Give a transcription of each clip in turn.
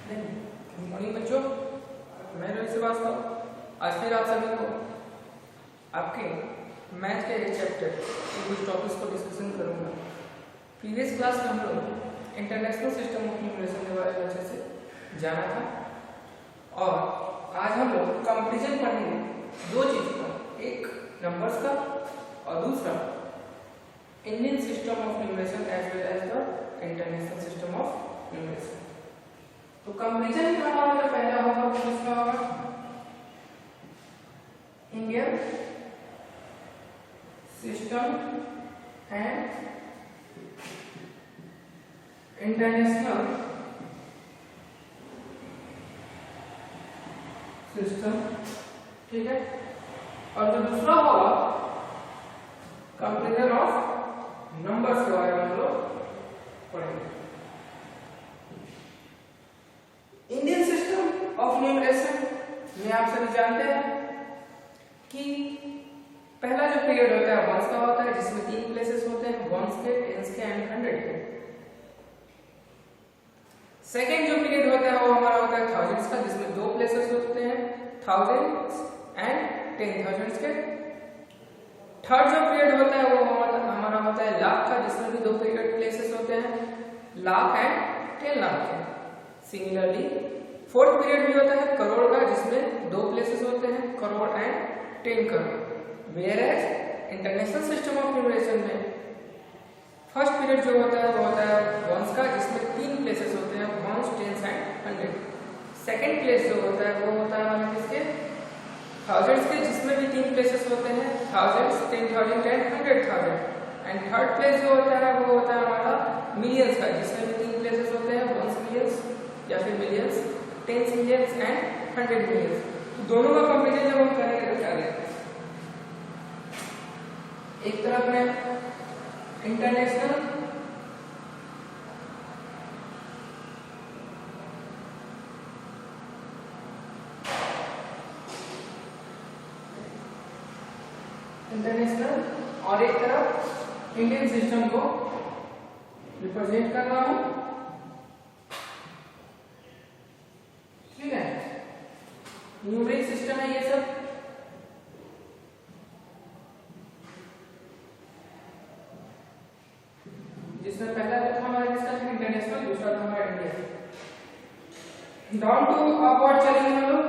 Good morning बच्चों, मैं रोहित श्रीवास्तव आज फिर आप सभी को आपके मैथ के एक चैप्टर के कुछ टॉपिक्स को डिस्कशन करूंगा। प्रीवियस क्लास में हम लोग इंटरनेशनल सिस्टम ऑफ न्यूमरेशन के बारे में अच्छे से जाना था और आज हम लोग कंपैरिजन पढ़ेंगे दो चीज का, एक नंबर्स का और दूसरा Indian system of numeration as well as the international system of numeration. तो कंपैरिजन का हमारा जो पहला होगा वो किसका होगा? Indian system and international system, ठीक है। और जो दूसरा होगा कंपैरिजन ऑफ नंबर्स के बारे में हम लोग पढ़ेंगे। इंडियन सिस्टम ऑफ न्यूमरेशन में आप सभी जानते हैं कि पहला जो पीरियड होता है वंस का होता है, जिसमें 3 प्लेसेस होते हैं, वंस के, टेंस के एंड 100 के। सेकेंड जो पीरियड होता है वो हमारा होता है थाउजेंड्स का, जिसमें 2 प्लेसेस होते हैं, थाउजेंड्स एंड 10,000 के। थर्ड जो पीरियड होता है वो हमारा होता है लाख का, जिसमें भी 2 पीरियड प्लेसेस होते हैं, लाख एंड 10 लाख के। सिमिलरली फोर्थ पीरियड भी होता है करोड़ का, जिसमें 2 प्लेसेस होते हैं, crore and 10 crore. Where as international system of numeration में फर्स्ट पीरियड जो होता है वो होता है वंस का, जिसमें 3 प्लेसेस होते हैं, ones, tens and 100। Second place जो होता है वो होता है हमारे किसके? थाउजेंड्स के, जिसमें भी 3 प्लेसेस होते हैं, thousands, 10,000 and 100,000। And third place जो होता है वो होता है हमारा मिलियंस का, जिसमें भी 3 प्लेसेस होते हैं, वंस मिलियंस या फिर millions, tens millions and 100 millions. दोनों का कंपैरिजन जब हम करेंगे तो क्या देखते हैं? एक तरफ में इंटरनेशनल और एक तरफ इंडियन सिस्टम को रिप्रेजेंट कर रहा हूं, ठीक है। न्यूमरिक सिस्टम है ये सब। जिसमें पहला तो था हमारा किसका? इंटरनेशनल, दूसरा था हमारा इंडियन। डाउन टू अपवर्ड चलेंगे हम लोग।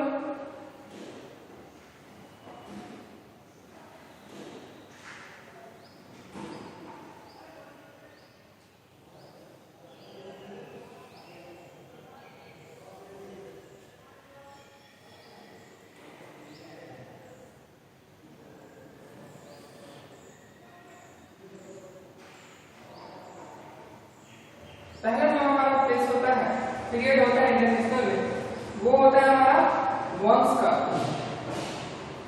पहला जो हमारा प्लेस होता है, पीरियड होता है इंटरनेशनल में, वो होता है हमारा वंस का।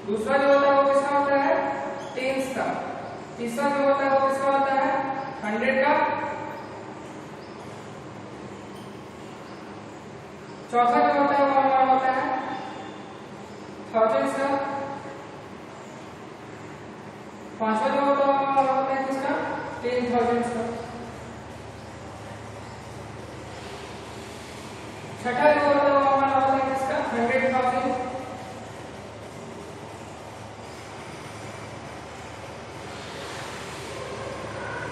दूसरा जो होता है वो किसका होता है? टेंस का। तीसरा जो होता है वो किसका होता है? 100 का। चौथा जो होता है वो हमारा होता है थाउजेंड्स का। पांचवा जो होता है वो हमारा होता है किसका? 10,000 का। छठा जो होता है वो हमारा होता है किसका? 100,000।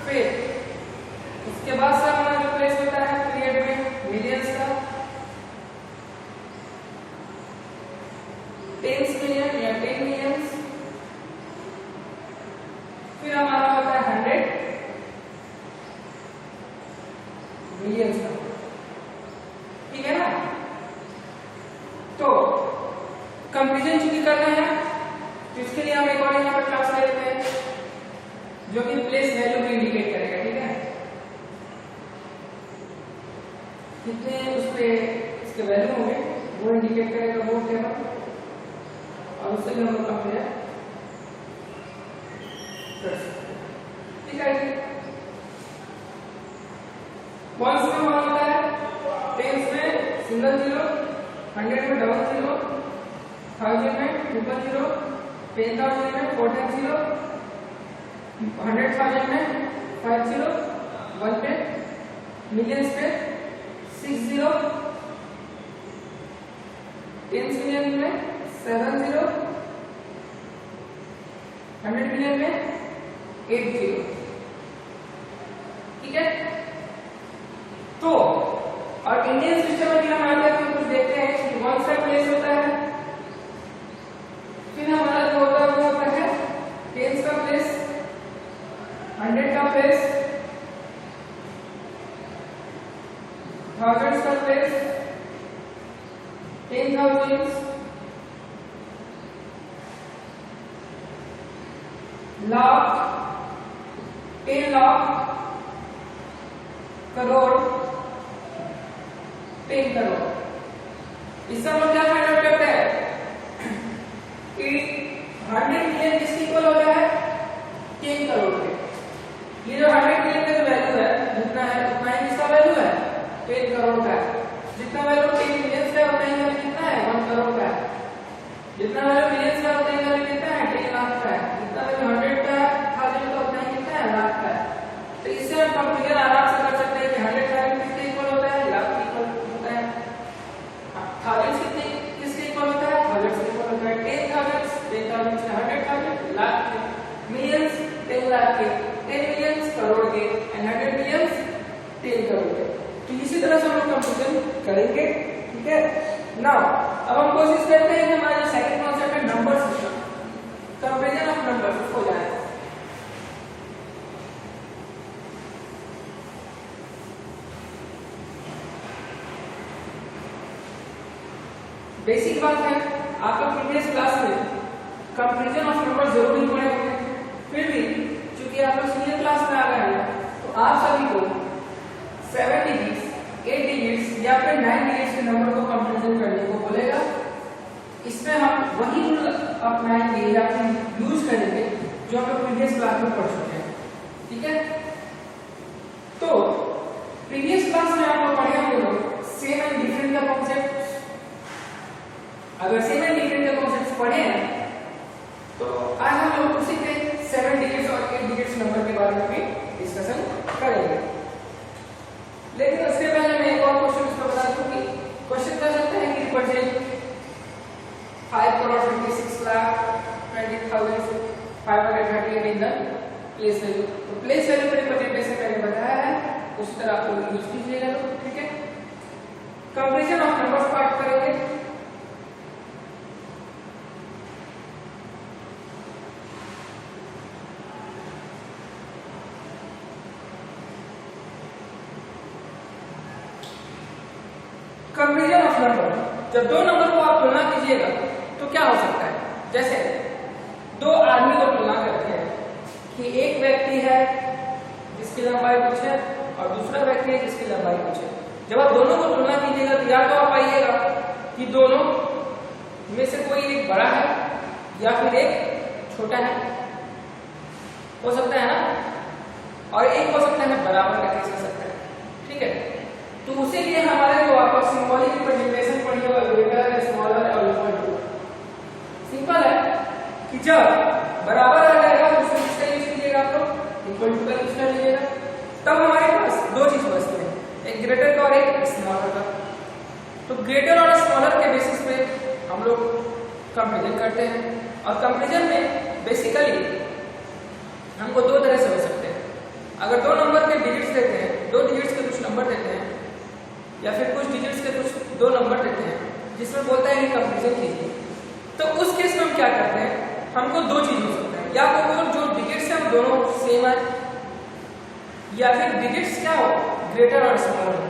फिर उसके बाद से हमारा जो प्लेस होता है पीरियड में मिलियंस का, 10 मिलियन या 10 मिलियंस। फिर हमारा होता है 100 मिलियंस का, ठीक है ना। तो कंपैरिजन चूंकि करना है तो इसके लिए हम एक और यहाँ पर क्लास ले लेते हैं जो कि प्लेस वैल्यू को इंडिकेट करेगा, ठीक है। कितने उस पे इसके वैल्यू होंगे वो इंडिकेट करेगा वो टेबल, और उससे भी हम लोग कंपेयर कर सकते हैं, ठीक है। वंस में हमारा होता है, टेंस में सिंगल जीरो, 100 में डबल जीरो, 1000 में ट्रिपल जीरो, 10,000 में 4 टाइम्स जीरो, 100,000 में 5 जीरो, 1 पे, मिलियंस पे 6 जीरो, टेंस मिलियन में 70, 100 मिलियन में 80। ठीक है। तो और इंडियन सिस्टम में भी हम आगे कुछ देखते हैं कि 1 सा प्लेस होता है, फिर हमारा जो होता है वो होता है टेंस का प्लेस, 100 का प्लेस, थाउजेंड्स का प्लेस, 10,000, लाख, 10 लाख, करोड़, 10 करोड़। इससे हम लोग क्या फाइंड आउट करते हैं कि 100 मिलियन किसके इक्वल होता है? 10 करोड़ के। ये जो 100 मिलियन का जो वैल्यू है जितना है उतना ही किसका वैल्यू है? 10 करोड़ का है। जितना वैल्यू 10 मिलियन का उतना ही वैल्यू कितना है? 1 करोड़ का है। जितना वैल्यू मिलियन का उतना ही वैल्यू कितना है? 10 लाख का है। जितना वैल्यू 100 का है, 1000 का उतना ही कितना है? लाख का है। तो इससे हम कंपेरिजन आराम से कर सकते हैं कि 100 का वैल्यू किसके इक्वल होता है? लाख के इक्वल होता है। 1000 किसके इक्वल होता है? 1000 से इक्वल होता है। 10,000 से 100,000 लाख के, मिलियंस 10 लाख के, 10 मिलियंस करोड़ के, एंड 100 मिलियंस 10 करोड़ के। तो इसी तरह से हम लोग कंपेरिजन करेंगे। ठीक है। नाउ अब हम कोशिश करते हैं कि हमारा जो सेकंड कॉन्सेप्ट है number system, comparison of numbers हो जाए। बेसिक बात है, आपके प्रीवियस क्लास में कंपेरिजन ऑफ नंबर जरूर ही पढ़े होंगे, फिर भी चूंकि आप लोग सीनियर क्लास में आ गए हैं तो आप सभी को 7 डिजिट्स, 8 डिजिट्स या फिर 9 डिजिट्स के नंबर को कंपेरिजन करने को बोलेगा। इसमें हम वही रूल अपनाएंगे या फिर यूज करेंगे जो हम लोग प्रीवियस क्लास में पढ़ चुके हैं। ठीक है। तो प्रीवियस क्लास में आप लोग पढ़े होंगे सेम एंड डिफरेंट का कॉन्सेप्ट। अगर सेम एंड डिफरेंट का कॉन्सेप्ट पढ़े हैं तो आज हम लोग उसी के 7 डिजिट्स और 8 डिजिट्स नंबर के बारे में भी डिस्कशन करेंगे। लेकिन उससे पहले मैं एक और क्वेश्चन इसको बता दूं कि क्वेश्चन क्या कहता है कि represent 5,20,538 in the place value. तो प्लेस वैल्यू का रिप्रेजेंटेशन मैंने बताया है, उसी तरह आप लोग यूज कीजिएगा। ठीक है। कंपेरिजन ऑफ नंबर्स पार्ट करेंगे। कंपेरिजन ऑफ नंबर, जब दो नंबर को आप तुलना कीजिएगा तो क्या हो सकता है? जैसे दो आदमी को तुलना करते हैं कि एक व्यक्ति है जिसकी लंबाई कुछ है और दूसरा व्यक्ति है जिसकी लंबाई कुछ है। जब आप दोनों को तुलना कीजिएगा तो या तो आप पाइएगा कि दोनों में से कोई एक बड़ा है या फिर एक छोटा है, हो सकता है ना, और एक हो सकता है बराबर का केस हो सकता है। ठीक है। तो उसी लिए हमारे जो आपको सिंबॉलिक रिप्रेजेंटेशन पढ़ी होगा ग्रेटर, स्मॉलर और इक्वल टू। सिंपल है कि जब बराबर आ जाएगा तो उसमें किसका यूज कीजिएगा? आप लोग इक्वल टू का यूज कर लीजिएगा। तब हमारे पास दो चीज बचती है, एक ग्रेटर का और एक स्मॉलर का। तो ग्रेटर और स्मॉलर के बेसिस पे हम लोग कंपेरिजन करते हैं। और कंपेरिजन में बेसिकली हमको दो तरह से हो सकते हैं। अगर दो नंबर के डिजिट्स देते हैं, दो डिजिट्स के कुछ नंबर देते हैं या फिर कुछ डिजिट्स के कुछ दो नंबर देते हैं जिसमें बोलता है कि कंपेरिजन कीजिए, तो उस केस में हम क्या करते हैं? हमको दो चीज हो सकता है, या तो जो डिजिट्स हैं दोनों सेम है या फिर डिजिट्स क्या हो ग्रेटर और स्मॉलर हो।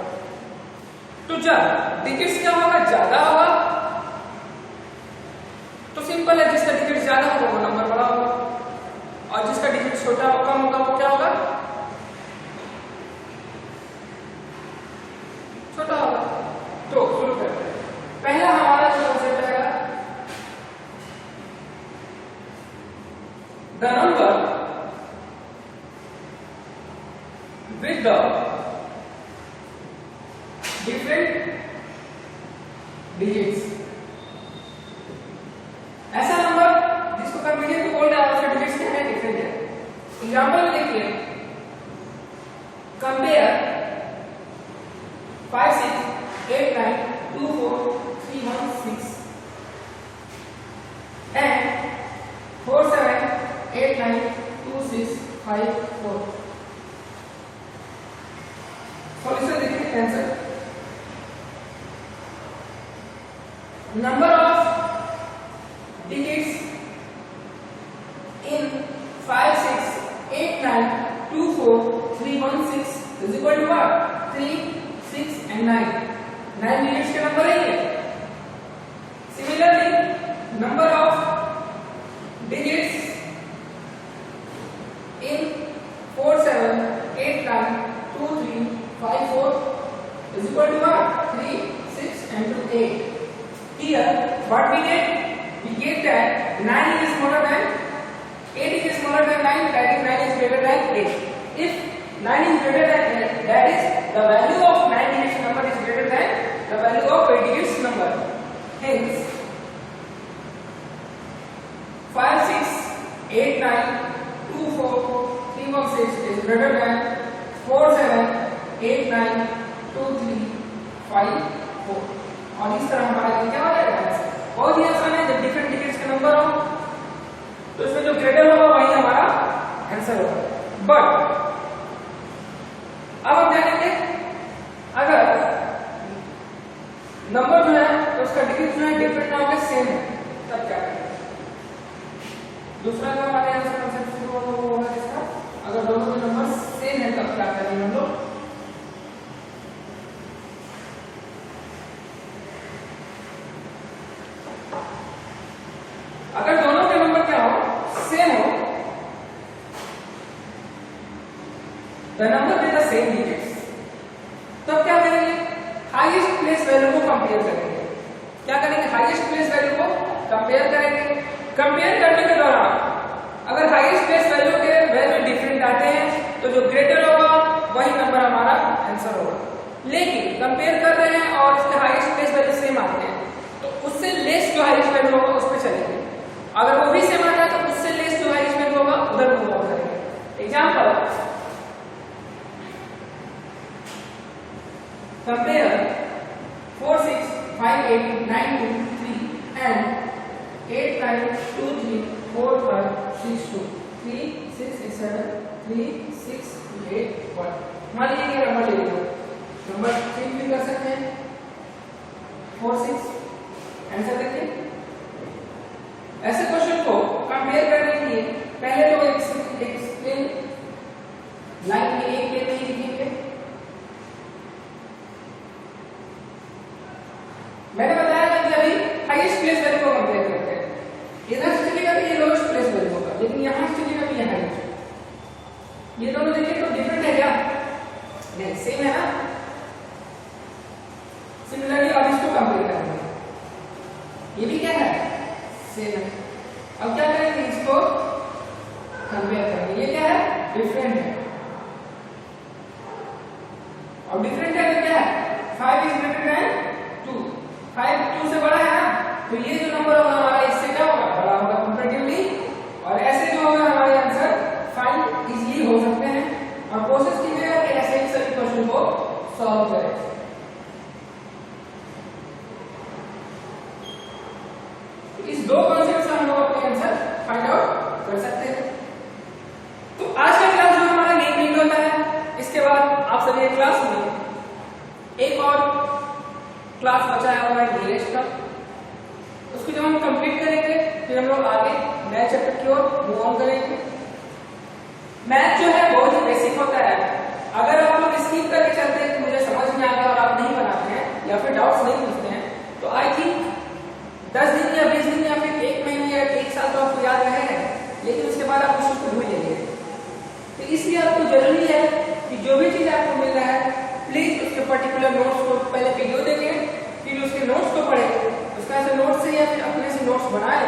तो जब डिजिट्स क्या होगा? ज्यादा होगा तो सिंपल है, जिसका डिजिट ज्यादा होगा वो नंबर बड़ा होगा और जिसका डिजिट छोटा और कम होगा वो क्या होगा? छोटा होगा। तो शुरू करते हैं। पहला हमारा जो कॉन्सेप्ट है the number with the different digits. ऐसा नंबर जिसको कंपेरिजन को बोल रहे हैं उसके डिजिट्स क्या है? डिफरेंट है। एग्जांपल में देखिए, कंपेयर 5, 6, 8, 9, 2, 4, 3, 1, 6 4 सॉल्यूशन देखिए answer number of digits in 5 6 8 9 2 4 3 1 6 is equal to what 3 6 and 9 digits के नंबर है ये similarly number of digits in 4 7 8 9 2 3 5 4 is equal to what 3 6 and 2 8 here what we get that 9 is smaller than 8 is smaller than 9, that is 9 is greater than 8. If 9 is greater than 8, that is the value of 9 digits number is greater than the value of 8 digits number. Hence, 5 6 8 9 2 4 3 1 6 is greater than 4 7 8 9 2 3 5 4. और इस तरह हमारा ये क्या हो जाएगा? बहुत ही आसान है जब डिफरेंट डिजिट्स के नंबर हो तो इसमें जो ग्रेटर होगा वही हमारा आंसर होगा। बट अब हम जानेंगे अगर नंबर जो है तो उसका डिजिट जो है डिफरेंट ना होकर सेम है तब क्या करेंगे। दूसरा जो हमारे आंसर कंसेप्ट शुरू होगा इसका अगर दोनों के नंबर सेम है तब क्या करेंगे हम लोग। अगर दोनों के नंबर क्या हो सेम हो the number with the same digits तब क्या करेंगे हाईएस्ट प्लेस वैल्यू को कंपेयर करेंगे। क्या करेंगे हाईएस्ट प्लेस वैल्यू को कंपेयर करेंगे। कंपेयर करने के दौरान अगर हाईएस्ट प्लेस वैल्यू के वैल्यू डिफरेंट आते हैं तो जो ग्रेटर होगा वही नंबर हमारा आंसर होगा। लेकिन कंपेयर कर रहे हैं और उसके हाईएस्ट प्लेस वैल्यू सेम आते हैं तो उससे लेस जो हाईएस्ट वैल्यू होगा उस पर चलेंगे। अगर वो भी सेम आता है तो उससे लेस जो हाईएस्ट वैल्यू होगा उधर मूव ऑन करेंगे। एग्जांपल कंपेयर 4 6 5 8 9 2 3 and 8 9 2 3 4 5 6 2 3 6 7 3 6 8 1 मान लीजिए कि नंबर ले लिया नंबर चेंज भी कर सकते हैं 4 6 आंसर देखिए। ऐसे क्वेश्चन को कंपेयर करने के लिए पहले तो एक स्ट्रिंग लाइन में एक लेते ही लिखेंगे। मैंने बताया कि अभी हाईएस्ट प्लेस वैल्यू को कंपेयर करते हैं। इधर से चलेगा तो ये लोएस्ट प्लेस वैल्यू होगा लेकिन यहां से चलेगा तो ये हाईएस्ट। ये दोनों देखिए तो डिफरेंट है क्या? नहीं सेम है ना। सिमिलरली अब इसको कंपेयर करेंगे। ये भी क्या है सेम है। अब क्या करेंगे इसको कंपेयर करेंगे। ये क्या है डिफरेंट है और डिफरेंट है तो क्या है 5 इज ग्रेटर देन 2 5 2 से बड़ा है ना तो ये जो नंबर होगा हमारा इससे क्या होगा बड़ा होगा कंपैरेटिवली। और ऐसे जो होगा हमारे आंसर फाइंड इजीली हो सकते हैं और कोशिश कीजिएगा कि ऐसे ही सभी क्वेश्चन को सॉल्व करें। इस दो कॉन्सेप्ट से हम लोग अपने आंसर फाइंड आउट कर सकते हैं। तो आज का क्लास जो हमारा यही एंड होता है। इसके बाद आप सभी क्लास में एक और क्लास बचा है हमारा इंग्लिश का उसको जब हम कंप्लीट करेंगे फिर हम लोग आगे नए चैप्टर की ओर मूव ऑन करेंगे। मैथ जो है बहुत ही बेसिक होता है। अगर आप लोग स्किप करके चलते हैं कि मुझे समझ में आ गया और आप नहीं बनाते हैं या फिर डाउट्स नहीं पूछते हैं तो आई थिंक 10 दिन या 20 दिन या फिर 1 महीने या 1 साल तो आपको याद रहेगा लेकिन उसके बाद आप उसको भूल जाएंगे। तो इसलिए आपको जरूरी है कि जो भी चीज आपको मिल रहा है प्लीज उसके पर्टिकुलर नोट्स को पहले वीडियो देखें फिर उसके नोट्स को पढ़ें। उसका ऐसे नोट्स से या फिर अपने से नोट्स बनाएं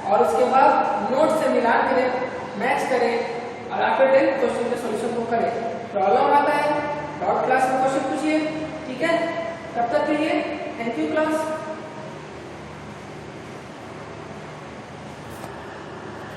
और उसके बाद नोट्स से मिलान करें मैच करें और आफ्टर देन क्वेश्चन के सॉल्यूशन को करें। प्रॉब्लम आता है डाउट क्लास में क्वेश्चन पूछिए। ठीक है तब तक के लिए थैंक यू क्लास।